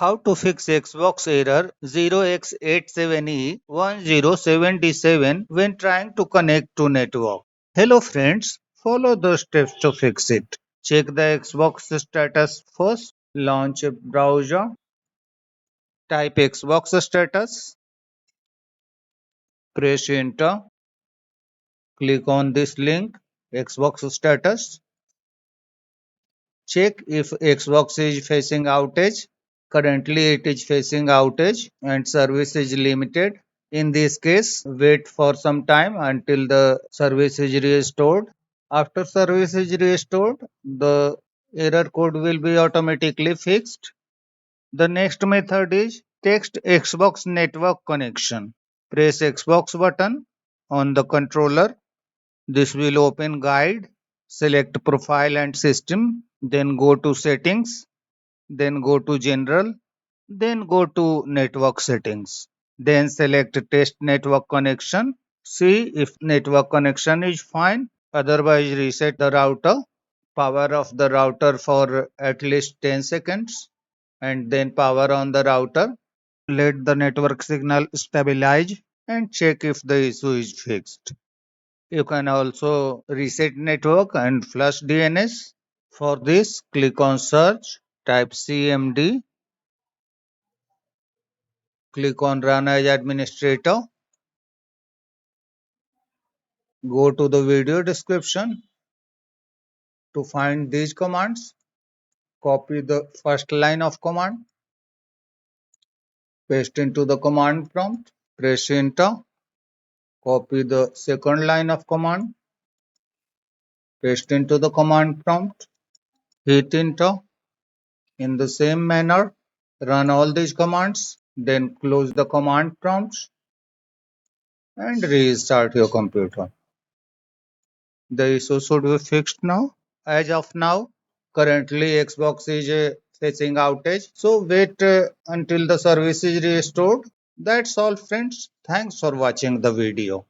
How to fix Xbox error 0x87e107df when trying to connect to network. Hello friends, follow the steps to fix it. Check the Xbox status first. Launch a browser. Type Xbox status. Press enter. Click on this link, Xbox status. Check if Xbox is facing outage. Currently it is facing outage and service is limited. In this case, wait for some time until the service is restored. After service is restored, the error code will be automatically fixed. The next method is text Xbox network connection. Press Xbox button on the controller. This will open guide. Select profile and system, then go to settings, then go to general, then go to network settings. Then select test network connection. See if network connection is fine. Otherwise reset the router. Power off the router for at least 10 seconds and then power on the router. Let the network signal stabilize and check if the issue is fixed. You can also reset network and flush DNS. For this, click on search, type CMD, click on run as administrator, go to the video description to find these commands, copy the first line of command, paste into the command prompt, press enter, copy the second line of command, paste into the command prompt, hit enter. In the same manner, run all these commands, then close the command prompts and restart your computer. The issue should be fixed now. As of now, currently Xbox is facing outage. So wait until the service is restored. That's all friends. Thanks for watching the video.